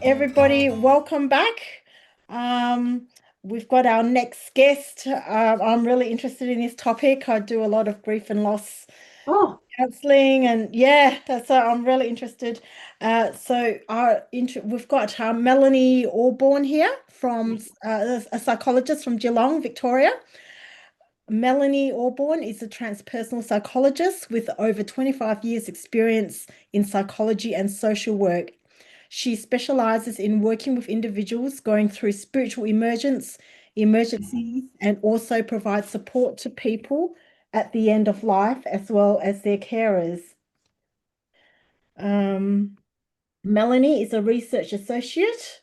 everybody. Welcome back. We've got our next guest. I'm really interested in this topic. I do a lot of grief and loss Oh, counseling, and yeah, so I'm really interested. We've got Melanie Oborne here from a psychologist from Geelong, Victoria. Melanie Oborne is a transpersonal psychologist with over 25 years experience in psychology and social work. She specializes in working with individuals going through spiritual emergencies, and also provides support to people at the end of life as well as their carers. Um, Melanie is a research associate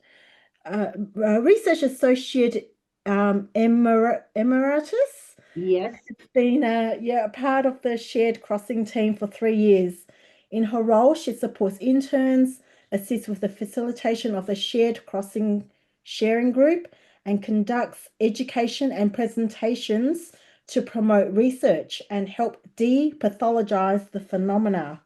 emeritus. yes. Been a part of the shared crossing team for 3 years. In her role, she supports interns, assists with the facilitation of the shared crossing sharing group, and conducts education and presentations to promote research and help de-pathologize the phenomena.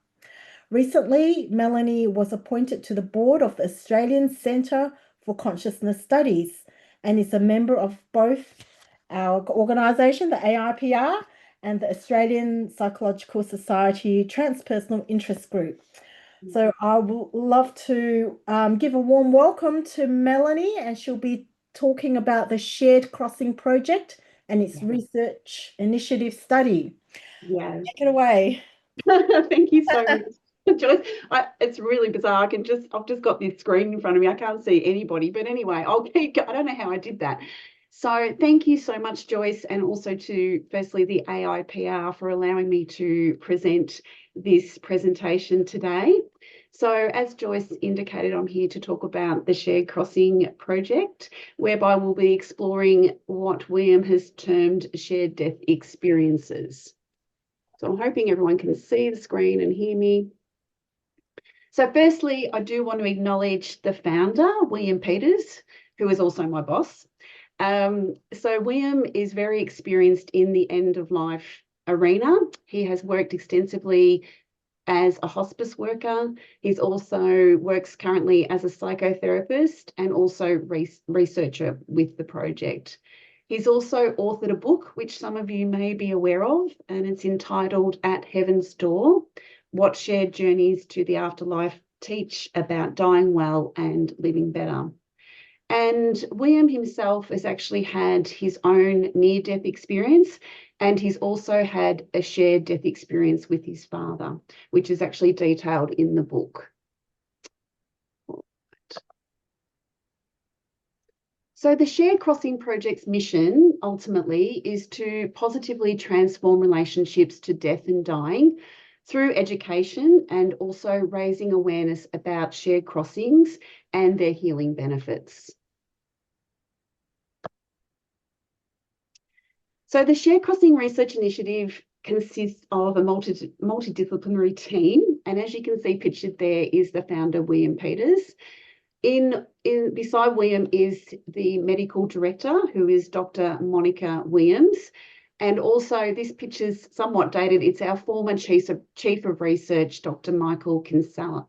Recently, Melanie was appointed to the board of the Australian Centre for Consciousness Studies and is a member of both our organisation, the AIPR, and the Australian Psychological Society Transpersonal Interest Group. So I would love to give a warm welcome to Melanie, and she'll be talking about the Shared Crossing Project and its research initiative study. Yes. Take it away. Thank you so much, Joyce. It's really bizarre. I've just got this screen in front of me. I can't see anybody, but anyway, I'll keep going. I don't know how I did that. So thank you so much, Joyce, and also to firstly the AIPR for allowing me to present this presentation today. So as Joyce indicated, I'm here to talk about the Shared Crossing project, whereby we'll be exploring what William has termed shared death experiences. So I'm hoping everyone can see the screen and hear me. So firstly, I do want to acknowledge the founder, William Peters, who is also my boss. So William is very experienced in the end of life arena. He has worked extensively as a hospice worker. He's also works currently as a psychotherapist and also researcher with the project. He's also authored a book, which some of you may be aware of, and it's entitled At Heaven's Door, What Shared Journeys to the Afterlife Teach About Dying Well and Living Better. And William himself has actually had his own near-death experience, and he's also had a shared death experience with his father, which is actually detailed in the book. So the Shared Crossing Project's mission ultimately is to positively transform relationships to death and dying through education and also raising awareness about shared crossings and their healing benefits. So the Shared Crossing Research Initiative consists of a multidisciplinary team, and as you can see pictured there is the founder, William Peters. Beside William is the medical director, who is Dr. Monica Williams. And also this picture's somewhat dated. It's our former Chief of Research, Dr. Michael Kinsella.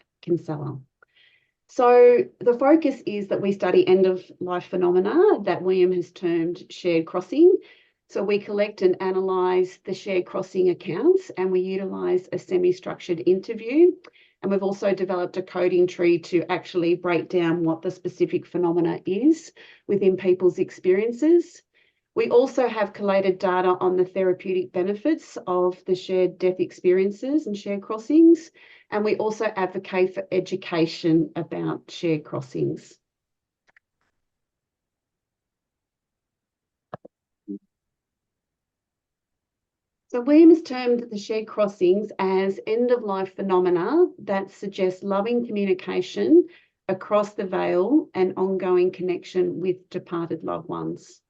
So the focus is that we study end-of-life phenomena that William has termed shared crossing. So we collect and analyse the shared crossing accounts, and we utilise a semi-structured interview. And we've also developed a coding tree to actually break down what the specific phenomena is within people's experiences. We also have collated data on the therapeutic benefits of the shared death experiences and shared crossings. And we also advocate for education about shared crossings. So William has termed the shared crossings as end-of-life phenomena that suggest loving communication across the veil and ongoing connection with departed loved ones.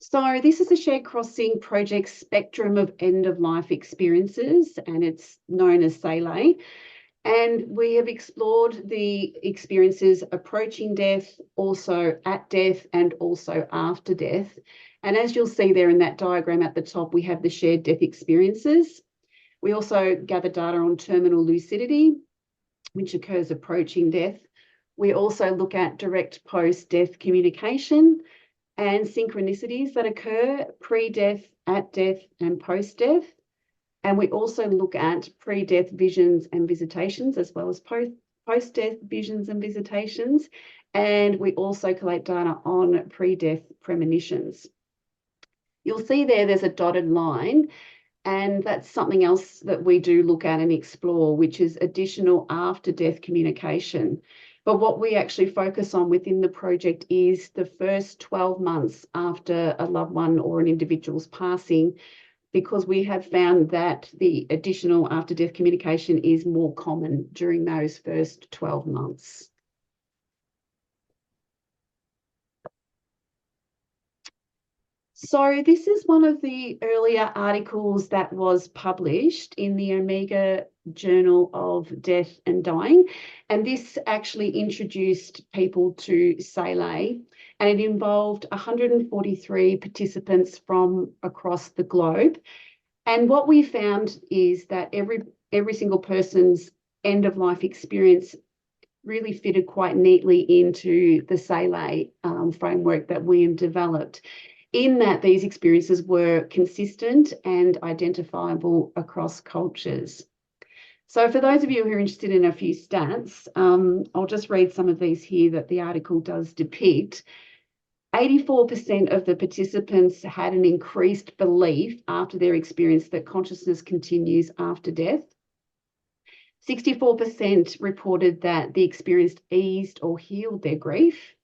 So this is the Shared Crossing Project spectrum of end-of-life experiences, and it's known as SAILE. And we have explored the experiences approaching death, also at death, and also after death. And as you'll see there in that diagram at the top, we have the shared death experiences. We also gather data on terminal lucidity, which occurs approaching death. We also look at direct post-death communication and synchronicities that occur pre-death, at death, and post-death. And we also look at pre-death visions and visitations, as well as post-death visions and visitations. And we also collect data on pre-death premonitions. You'll see there's a dotted line, and that's something else that we do look at and explore, which is additional after-death communication. But what we actually focus on within the project is the first 12 months after a loved one or an individual's passing, because we have found that the additional after-death communication is more common during those first 12 months. So this is one of the earlier articles that was published in the Omega Journal of Death and Dying. And this actually introduced people to SAILE, and it involved 143 participants from across the globe. And what we found is that every single person's end-of-life experience really fitted quite neatly into the SAILE framework that William developed, in that these experiences were consistent and identifiable across cultures. So for those of you who are interested in a few stats, I'll just read some of these here that the article does depict. 84% of the participants had an increased belief after their experience that consciousness continues after death. 64% reported that the experience eased or healed their grief.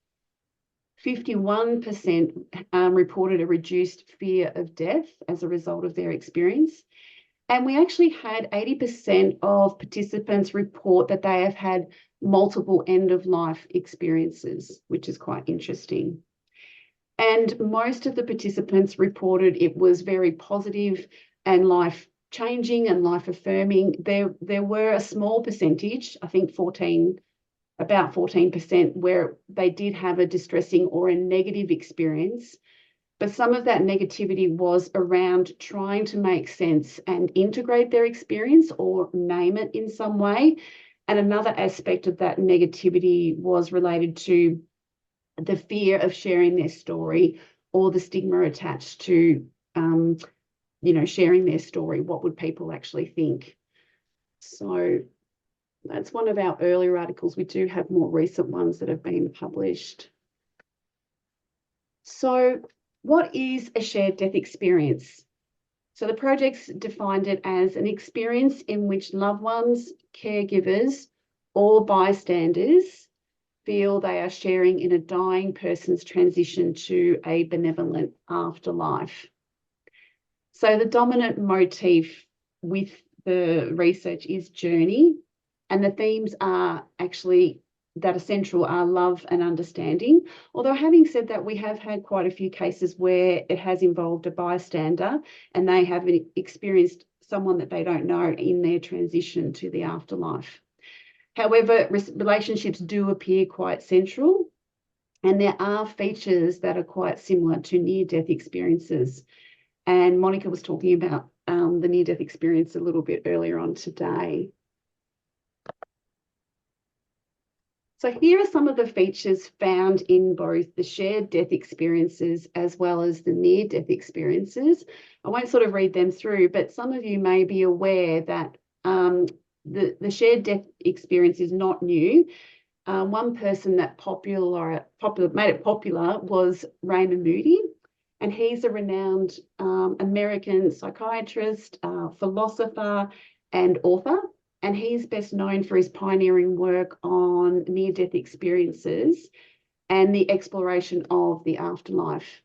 51% reported a reduced fear of death as a result of their experience. And we actually had 80% of participants report that they have had multiple end-of-life experiences, which is quite interesting. And most of the participants reported it was very positive and life-changing and life-affirming. There were a small percentage, I think about 14%, where they did have a distressing or a negative experience. But some of that negativity was around trying to make sense and integrate their experience or name it in some way. And another aspect of that negativity was related to the fear of sharing their story or the stigma attached to, sharing their story. What would people actually think? So that's one of our earlier articles. We do have more recent ones that have been published. So what is a shared death experience? So the project's defined it as an experience in which loved ones, caregivers, or bystanders feel they are sharing in a dying person's transition to a benevolent afterlife. So the dominant motif with the research is journey, and the themes are actually that are central are love and understanding. Although having said that, we have had quite a few cases where it has involved a bystander and they have experienced someone that they don't know in their transition to the afterlife. However, relationships do appear quite central, and there are features that are quite similar to near-death experiences. And Monica was talking about the near-death experience a little bit earlier on today. So here are some of the features found in both the shared death experiences as well as the near-death experiences. I won't sort of read them through, but some of you may be aware that the shared death experience is not new. One person that made it popular was Raymond Moody, and he's a renowned American psychiatrist, philosopher, and author. And he's best known for his pioneering work on near-death experiences and the exploration of the afterlife.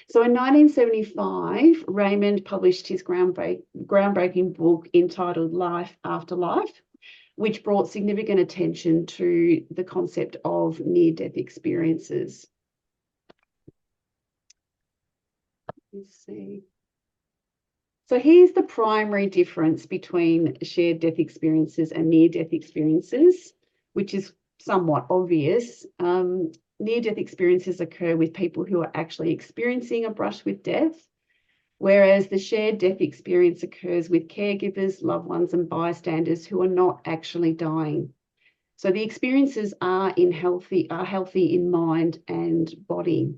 So in 1975, Raymond published his groundbreaking book entitled Life After Life, which brought significant attention to the concept of near-death experiences. Let's see. So here's the primary difference between shared death experiences and near-death experiences, which is somewhat obvious. Near-death experiences occur with people who are actually experiencing a brush with death, whereas the shared death experience occurs with caregivers, loved ones, and bystanders who are not actually dying. So the experiences are healthy in mind and body.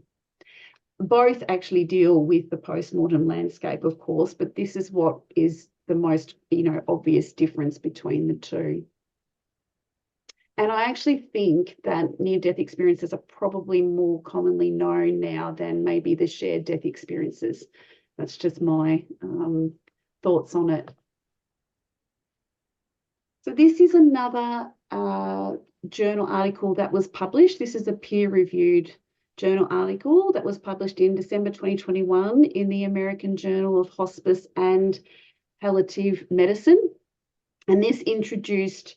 Both actually deal with the postmortem landscape, of course, but this is what is the most, obvious difference between the two. And I actually think that near-death experiences are probably more commonly known now than maybe the shared death experiences. That's just my thoughts on it. So this is another journal article that was published. This is a peer-reviewed journal article that was published in December 2021 in the American Journal of Hospice and Palliative Medicine. And this introduced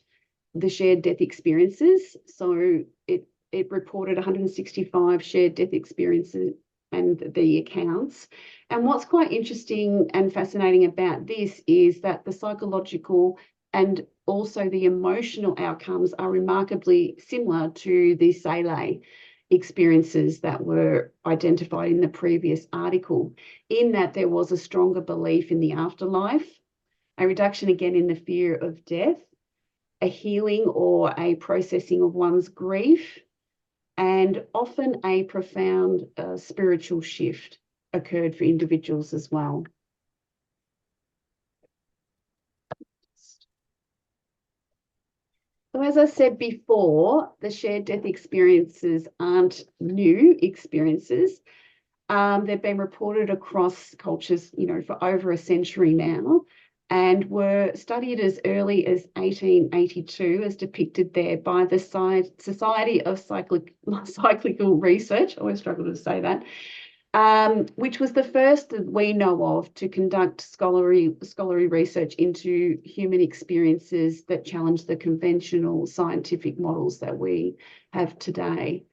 the shared death experiences. So it reported 165 shared death experiences and the accounts. And what's quite interesting and fascinating about this is that the psychological and also the emotional outcomes are remarkably similar to the SALE experiences that were identified in the previous article, in that there was a stronger belief in the afterlife, a reduction again in the fear of death, a healing or a processing of one's grief, and often a profound spiritual shift occurred for individuals as well. So as I said before, the shared death experiences aren't new experiences. They've been reported across cultures, for over a century now, and were studied as early as 1882, as depicted there by the Society of Psychical Research. I always struggle to say that. Which was the first that we know of to conduct scholarly research into human experiences that challenge the conventional scientific models that we have today.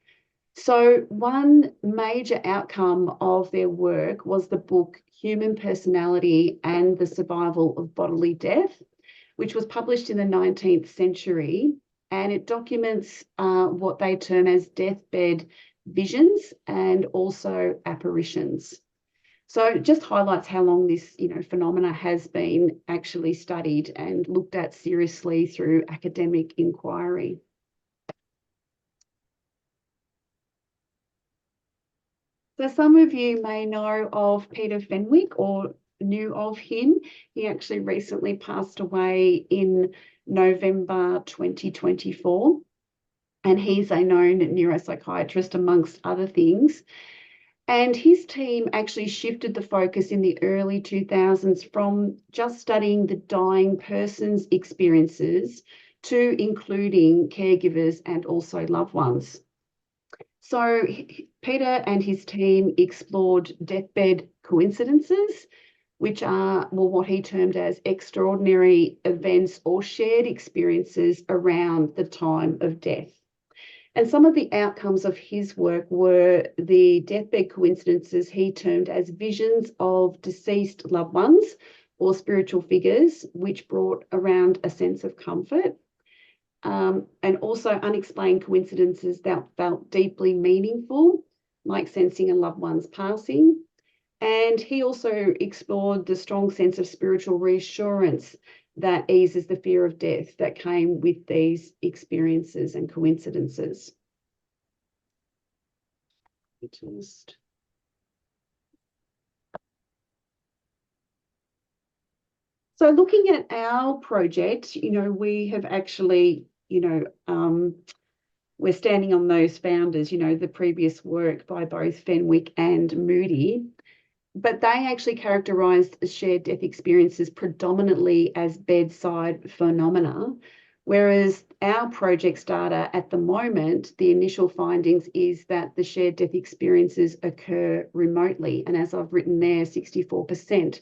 So one major outcome of their work was the book Human Personality and the Survival of Bodily Death, which was published in the 19th century, and it documents what they term as deathbed visions and also apparitions. So it just highlights how long this, phenomena has been actually studied and looked at seriously through academic inquiry. So some of you may know of Peter Fenwick or knew of him. He actually recently passed away in November 2024. And he's a known neuropsychiatrist, amongst other things. And his team actually shifted the focus in the early 2000s from just studying the dying person's experiences to including caregivers and also loved ones. So Peter and his team explored deathbed coincidences, which are, what he termed as extraordinary events or shared experiences around the time of death. And some of the outcomes of his work were the deathbed coincidences he termed as visions of deceased loved ones or spiritual figures, which brought around a sense of comfort, and also unexplained coincidences that felt deeply meaningful, like sensing a loved one's passing. And he also explored the strong sense of spiritual reassurance that eases the fear of death that came with these experiences and coincidences. So looking at our project, we have actually, we're standing on those founders, the previous work by both Fenwick and Moody. But they actually characterised shared death experiences predominantly as bedside phenomena, whereas our project's data at the moment, the initial findings is that the shared death experiences occur remotely. And as I've written there, 64%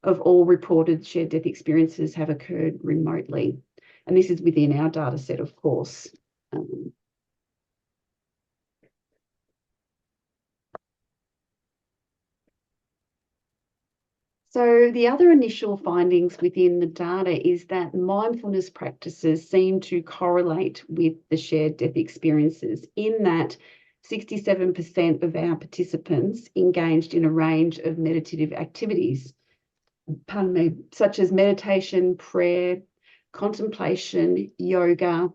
of all reported shared death experiences have occurred remotely. And this is within our data set, of course. So the other initial findings within the data is that mindfulness practices seem to correlate with the shared death experiences, in that 67% of our participants engaged in a range of meditative activities, such as meditation, prayer, contemplation, yoga,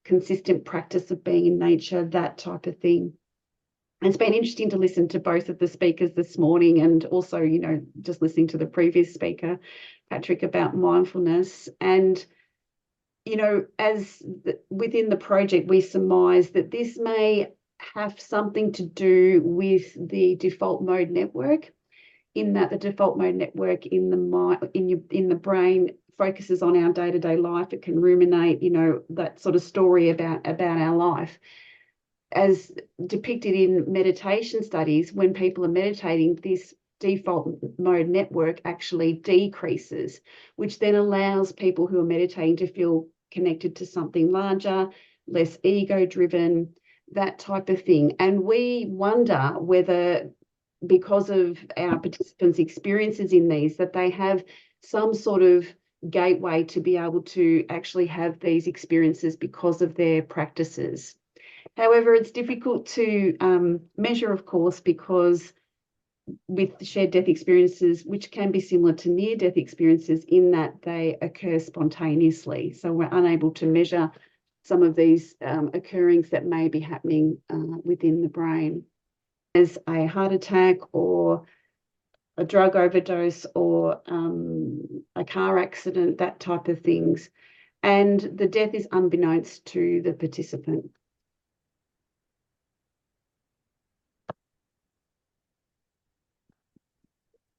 consistent practice of being in nature, that type of thing. And it's been interesting to listen to both of the speakers this morning, and also, you know, just listening to the previous speaker, Patrick, about mindfulness. And, you know, within the project, we surmise that this may have something to do with the default mode network, in that the default mode network in the brain focuses on our day-to-day life. It can ruminate, you know, that sort of story about our life. As depicted in meditation studies, when people are meditating, this default mode network actually decreases, which then allows people who are meditating to feel connected to something larger, less ego-driven, that type of thing. And we wonder whether, because of our participants' experiences in these, that they have some sort of gateway to be able to actually have these experiences because of their practices. However, it's difficult to measure, of course, because with shared death experiences, which can be similar to near-death experiences in that they occur spontaneously. So we're unable to measure some of these occurrence that may be happening within the brain, as a heart attack or a drug overdose or a car accident, that type of things. And the death is unbeknownst to the participant.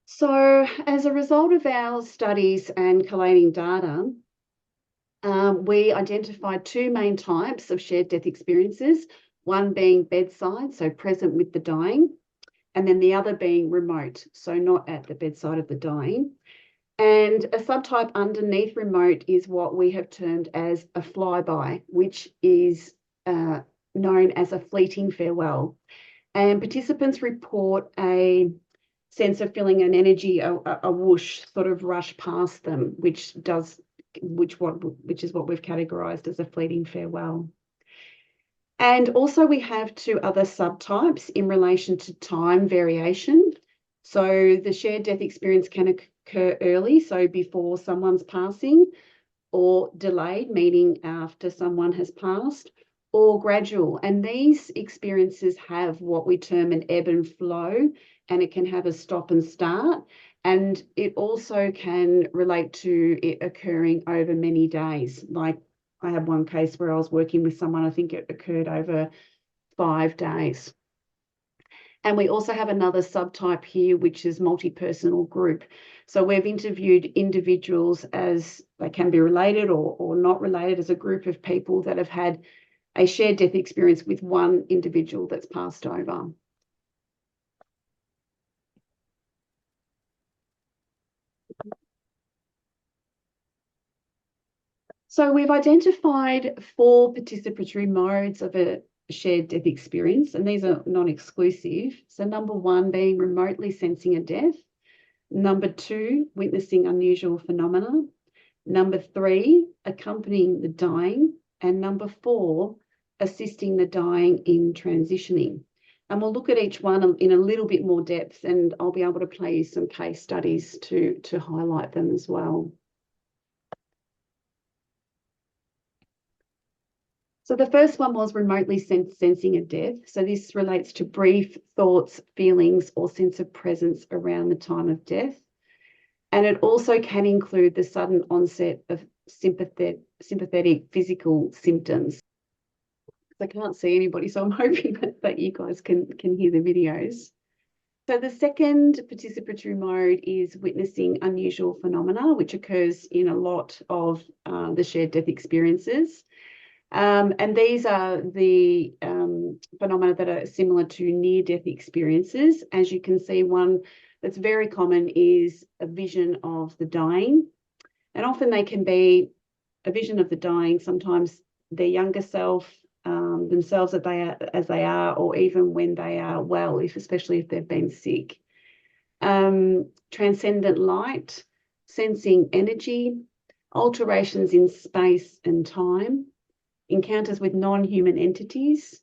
So as a result of our studies and collating data, we identified two main types of shared death experiences, one being bedside, so present with the dying, and then the other being remote, so not at the bedside of the dying. And a subtype underneath remote is what we have termed as a flyby, which is known as a fleeting farewell. And participants report a sense of feeling an energy, a whoosh sort of rush past them, which is what we've categorized as a fleeting farewell. And also we have two other subtypes in relation to time variation. So the shared death experience can occur early, so before someone's passing, or delayed, meaning after someone has passed, or gradual. And these experiences have what we term an ebb and flow, and it can have a stop and start. And it also can relate to it occurring over many days. Like I had one case where I was working with someone, I think it occurred over 5 days. And we also have another subtype here, which is multi-personal group. So we've interviewed individuals as they can be related or not related, as a group of people that have had a shared death experience with one individual that's passed over. So we've identified 4 participatory modes of a shared death experience, and these are non-exclusive. So number 1 being remotely sensing a death. Number 2, witnessing unusual phenomena. Number 3, accompanying the dying. And number 4, assisting the dying in transitioning. And we'll look at each one in a little bit more depth, and I'll be able to play you some case studies to highlight them as well. So the first one was remotely sensing a death. So this relates to brief thoughts, feelings, or sense of presence around the time of death. And it also can include the sudden onset of sympathetic physical symptoms. I can't see anybody, so I'm hoping that you guys can hear the videos. So the second participatory mode is witnessing unusual phenomena, which occurs in a lot of the shared death experiences. And these are the phenomena that are similar to near-death experiences. As you can see, one that's very common is a vision of the dying. And often they can be a vision of the dying, sometimes their younger self, themselves as they are, or even when they are well, especially if they've been sick. Transcendent light, sensing energy, alterations in space and time, encounters with non-human entities,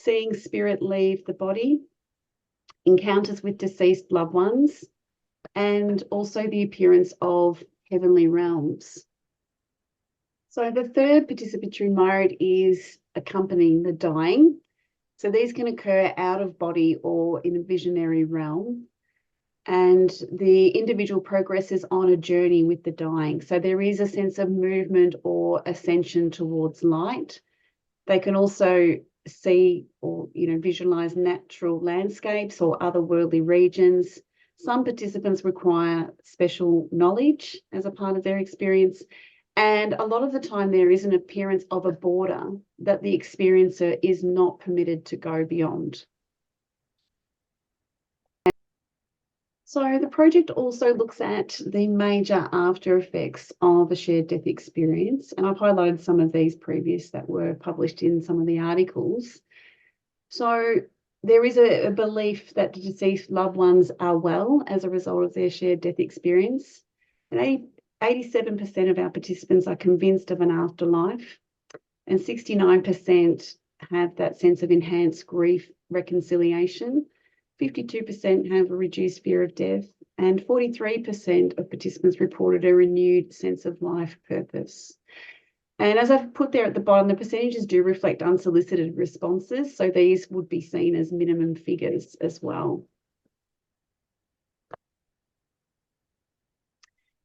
seeing spirit leave the body, encounters with deceased loved ones, and also the appearance of heavenly realms. So the third participatory mode is accompanying the dying. So these can occur out of body or in a visionary realm. And the individual progresses on a journey with the dying. So there is a sense of movement or ascension towards light. They can also see or visualize natural landscapes or otherworldly regions. Some participants require special knowledge as a part of their experience. And a lot of the time there is an appearance of a border that the experiencer is not permitted to go beyond. So the project also looks at the major after effects of a shared death experience. And I've highlighted some of these previous that were published in some of the articles. So there is a belief that the deceased loved ones are well as a result of their shared death experience. And 87% of our participants are convinced of an afterlife, and 69% have that sense of enhanced grief reconciliation. 52% have a reduced fear of death, and 43% of participants reported a renewed sense of life purpose. And as I've put there at the bottom, the percentages do reflect unsolicited responses, so these would be seen as minimum figures as well.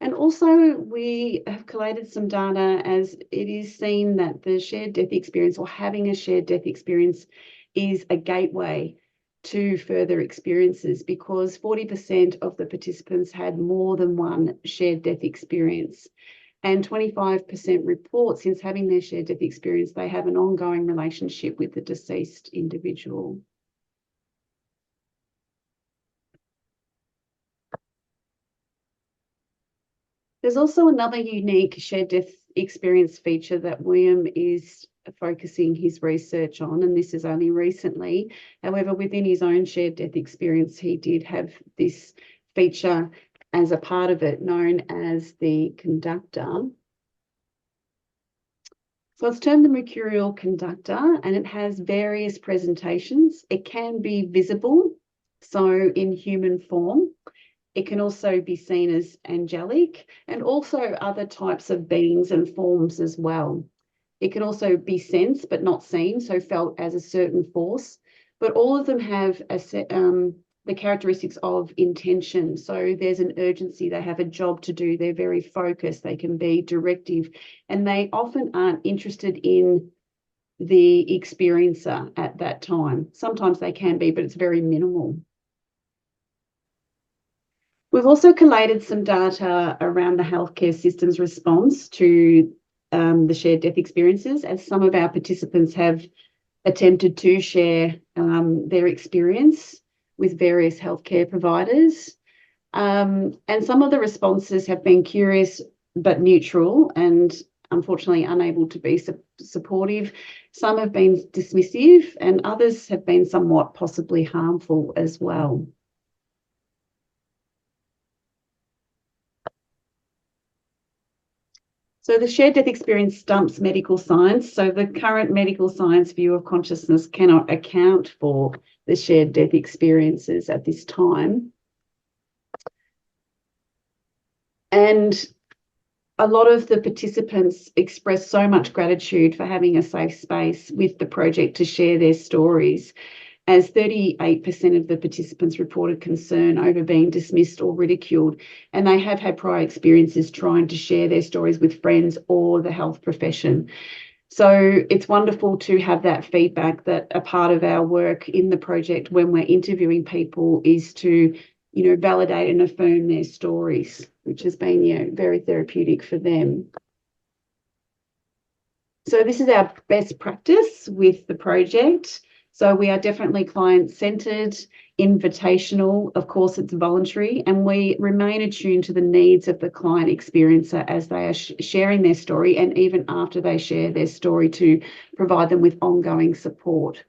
And also we have collated some data as it is seen that the shared death experience or having a shared death experience is a gateway to further experiences, because 40% of the participants had more than one shared death experience, and 25% report since having their shared death experience they have an ongoing relationship with the deceased individual. There's also another unique shared death experience feature that William is focusing his research on, and this is only recently. However, within his own shared death experience, he did have this feature as a part of it known as the conductor. So it's termed the mercurial conductor, and it has various presentations. It can be visible, so in human form. It can also be seen as angelic, and also other types of beings and forms as well. It can also be sensed but not seen, so felt as a certain force. But all of them have the characteristics of intention. So there's an urgency, they have a job to do, they're very focused, they can be directive, and they often aren't interested in the experiencer at that time. Sometimes they can be, but it's very minimal. We've also collated some data around the healthcare system's response to the shared death experiences, as some of our participants have attempted to share their experience with various healthcare providers. And some of the responses have been curious but neutral and unfortunately unable to be supportive. Some have been dismissive and others have been somewhat possibly harmful as well. So the shared death experience stumps medical science. So the current medical science view of consciousness cannot account for the shared death experiences at this time. And a lot of the participants expressed so much gratitude for having a safe space with the project to share their stories, as 38% of the participants reported concern over being dismissed or ridiculed, and they have had prior experiences trying to share their stories with friends or the health profession. So it's wonderful to have that feedback, that a part of our work in the project when we're interviewing people is to, validate and affirm their stories, which has been, very therapeutic for them. So this is our best practice with the project. So we are definitely client-centred, invitational, of course it's voluntary, and we remain attuned to the needs of the client experiencer as they are sharing their story, and even after they share their story, to provide them with ongoing support.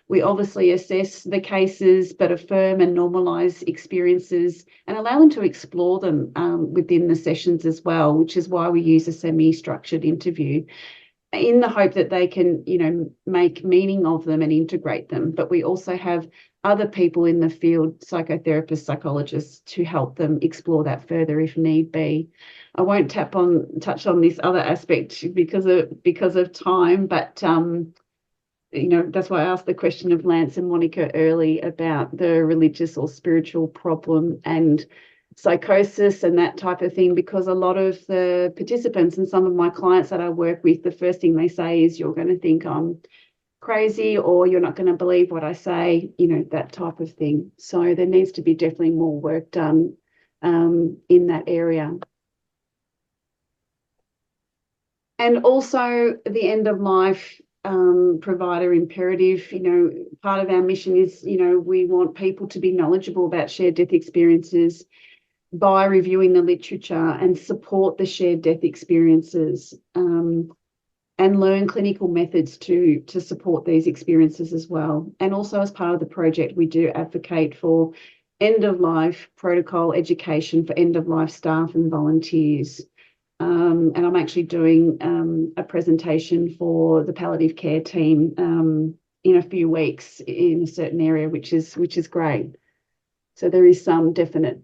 We obviously assess the cases but affirm and normalise experiences and allow them to explore them within the sessions as well, which is why we use a semi-structured interview. in the hope that they can, make meaning of them and integrate them. But we also have other people in the field, psychotherapists, psychologists, to help them explore that further if need be. I won't touch on this other aspect because of time, but that's why I asked the question of Lance and Monica early about the religious or spiritual problem and psychosis and that type of thing, because a lot of the participants and some of my clients that I work with, the first thing they say is, you're going to think I'm crazy, or you're not going to believe what I say, that type of thing. So there needs to be definitely more work done in that area. And also the end of life provider imperative, part of our mission is, we want people to be knowledgeable about shared death experiences by reviewing the literature and support the shared death experiences and learn clinical methods to support these experiences as well. And also as part of the project, we do advocate for end-of-life protocol education for end-of-life staff and volunteers. And I'm actually doing a presentation for the palliative care team in a few weeks in a certain area, which is great. So there is some definite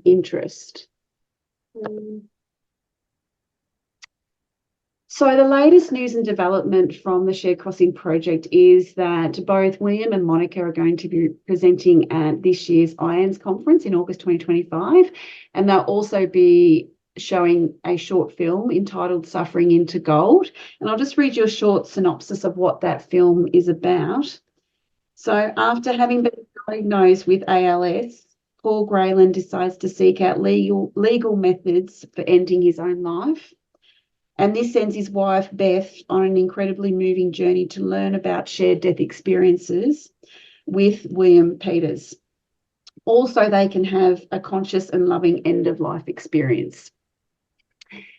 interest. So the latest news and development from the Shared Crossing project is that both William and Monica are going to be presenting at this year's IANS conference in August 2025, and they'll also be showing a short film entitled Suffering into Gold. And I'll just read you a short synopsis of what that film is about. So after having been diagnosed with ALS, Paul Grayland decides to seek out legal methods for ending his own life. And this sends his wife, Beth, on an incredibly moving journey to learn about shared death experiences with William Peters. Also, they can have a conscious and loving end-of-life experience.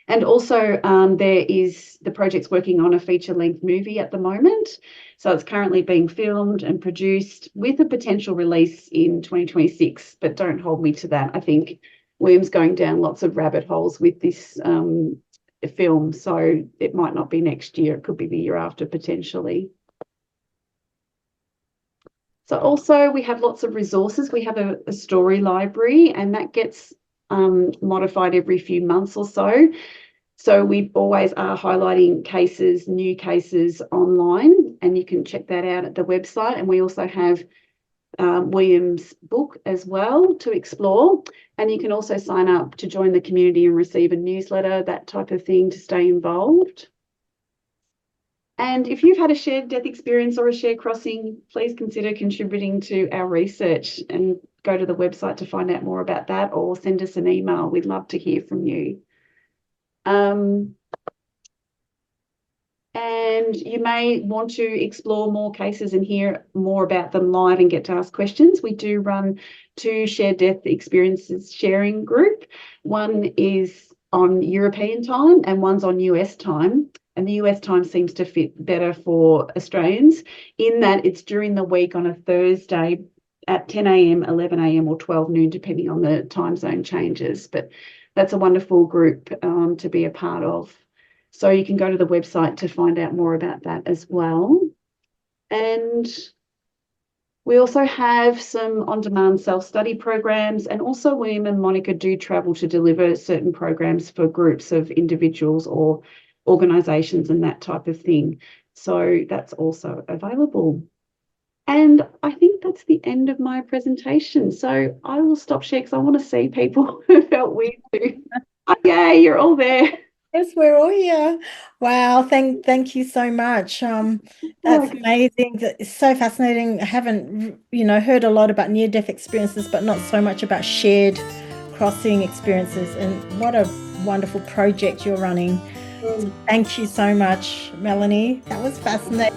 And also, the project's working on a feature-length movie at the moment. So it's currently being filmed and produced with a potential release in 2026, but don't hold me to that. I think William's going down lots of rabbit holes with this film, so it might not be next year. It could be the year after, potentially. So also we have lots of resources. We have a story library, and that gets modified every few months or so. So we always are highlighting cases, new cases online, and you can check that out at the website. And we also have William's book as well to explore. And you can also sign up to join the community and receive a newsletter, that type of thing, to stay involved. And if you've had a shared death experience or a shared crossing, please consider contributing to our research and go to the website to find out more about that, or send us an email. We'd love to hear from you. And you may want to explore more cases and hear more about them live and get to ask questions. We do run 2 shared death experiences sharing group. One is on European time and one's on US time. And the US time seems to fit better for Australians in that it's during the week on a Thursday at 10 a.m, 11 a.m, or 12 noon, depending on the time zone changes. But that's a wonderful group to be a part of. So you can go to the website to find out more about that as well. And we also have some on-demand self-study programs, and also William and Monica do travel to deliver certain programs for groups of individuals or organisations and that type of thing. So that's also available. And I think that's the end of my presentation. So I will stop share because I want to see people who felt weird too. Oh, yay, you're all there. Yes, we're all here. Wow, thank you so much. That's amazing. It's so fascinating. I haven't, heard a lot about near-death experiences, but not so much about shared crossing experiences. And what a wonderful project you're running. Thank you so much, Melanie. That was fascinating.